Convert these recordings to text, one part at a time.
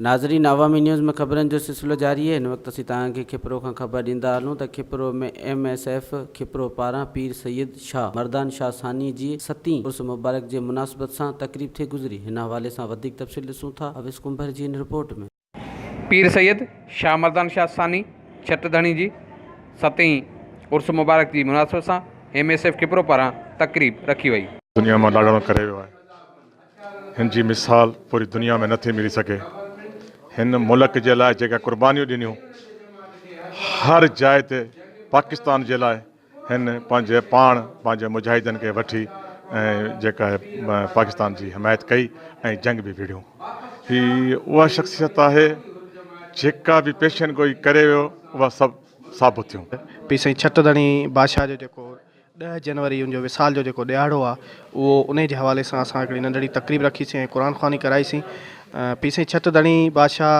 नाज़रीन, अवामी न्यूज़ में ख़बरनि जो सिलसिलो जारी है। इन वक्त असीं तव्हांखे खिपरो खां ख़बर ॾींदा हलूं त खिपरो में MSF खिपरो पारां पीर सैयद शाह मर्दान शाह सानी जी 7वीं उर्स मुबारक जे मुनासिबत सां तकरीब थी गुज़री। हिन हवाले सां वधीक तफ़सील ॾिसूं था अवेस कुंभर जी इन रिपोर्ट में। पीर सैयद शाह मर्दान शाह सानी छटधणी जी 7वीं उर्स मुबारक जी मुनासिबत सां MSF खिपरो पारां तकरीब रखी वई। दुनिया में ॾाढो करे वियो आहे। हिन जी मिसाल पूरी दुनिया में नथी मिली सघे। हिन मुल्क जे लाइ जेका कुर्बानियूं ॾिनियूं, हर जाइ ते पाकिस्तान जे लाइ हिन पंहिंजे मुजाहिदनि खे वठी ऐं जेका पाकिस्तान जी हिमायत कई ऐं जंग बि विड़ियूं। ही उहा शख़्सियत आहे जेका बि पेशन गोई करे वियो, उहा सभु साबित थियूं। पी साईं छटधणी बादशाह जो जेको 10 जनवरी उनजो विसाल जो जेको ॾियारो आहे, उहो उन जे हवाले सां असां हिकिड़ी नंढड़ी तकरीब रखीसीं ऐं क़ुरान ख़्वानी कराईसीं। पी साईं छटधणी बादशाह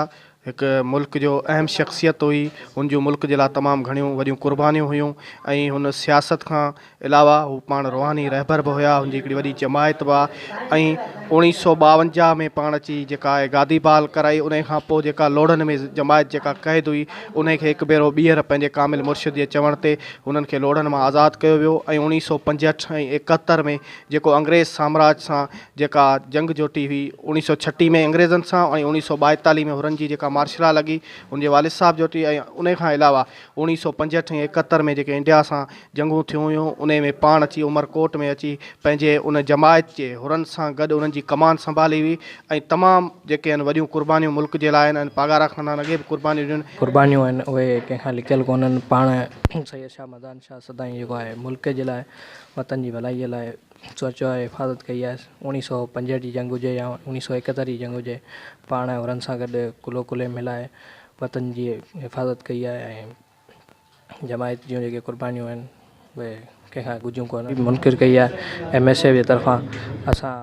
हिकु मुल्क जो अहम शख़्सियत हुई। हुन जूं मुल्क जे लाइ तमामु घणियूं वॾियूं क़ुर्बानियूं हुयूं ऐं हुन सियासत खां अलावा हू पाण रुहानी रहबर बि हुया। हुनजी हिकिड़ी वॾी जमायत बि आहे ऐं 1952 में पाण अची जेका आहे गादी बाल कराई। उन खां पोइ जेका लोड़नि में जमायत जेका क़ैद हुई, उनखे हिकु भेरो ॿीहर पंहिंजे कामिल मुर्शिद जे चवण ते हुननि खे लोड़नि मां आज़ादु कयो वियो ऐं 1965 ऐं 71 में जेको अंग्रेज़ साम्राज सां जेका जंग जोटी हुई 1936 में अंग्रेज़नि सां ऐं 1942 में हुननि जी जेका मार्शला लॻी हुनजे वालिद साहब जोटी ऐं उन खां अलावा 1965 ऐं 71 में जेके इंडिया सां जंगूं थियूं हुयूं, उन में पाण अची उमरकोट में अची पंहिंजे उन जमायत जे हुरनि सां गॾु उन्हनि जी कमान संभाली हुई ऐं तमामु जेके आहिनि वॾियूं क़ुर्बानियूं मुल्क जे लाइ आहिनि। पागारा खाना अॻे बि क़ुर्बानियूं आहिनि, उहे कंहिंखां लिकियल कोन्हनि। पाण सैयद शाह मर्दान शाह सदाईं जेको आहे मुल्क जे लाइ, वतन जी भलाईअ लाइ सोचो आहे, हिफ़ाज़त कई आहे। 1965 जी जंग हुजे या 1971 जी जंग हुजे, पाण हुननि सां गॾु कुलो कुले मिलाए वतन जी हिफ़ाज़त कई आहे ऐं जमायत जूं जेके क़ुर्बानियूं आहिनि उहे कंहिंखां गुझियूं कोन मुनकिर कई आहे। MSF जे तरफ़ां असां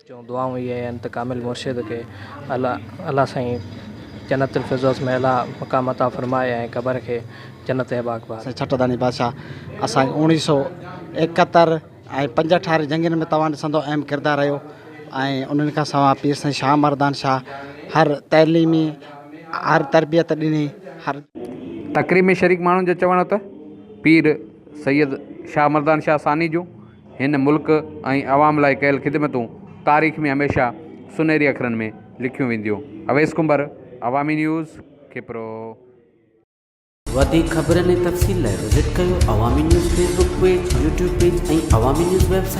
जो दुआऊं इहे आहिनि त कामिल मुर्शिद खे अल्लाह साईं जन्नतुल फिरदौस में अला मक़ाम अता फ़रमाए ऐं क़बर खे जन्नत बाग़बान। छटधणी बादशाह असांखे 1971 ऐं 65 जंगनि में तव्हां ॾिसंदो अहम किरदारु रहियो ऐं उन्हनि खां सवाइ पीर साईं शाह मर्दान शाह हर तइलीमी हर तरबियत ॾिनी। हर तकरीब में शरीक माण्हुनि जो चवण त पीर सैयद शाह मर्दान शाह सानी जूं हिन मुल्क ऐं अवाम लाइ कयल ख़िदमतूं तारीख़ में हमेशह सुनहरी अखरनि में लिखियूं वेंदियूं। अवेस कुंभर, अवामी न्यूज़, खिपरो। वधीक ख़बरनि ऐं तफ़सील लाइ विज़िट कयो अवामी news Facebook page, YouTube page ऐं अवामी न्यूज़ वेबसाइट।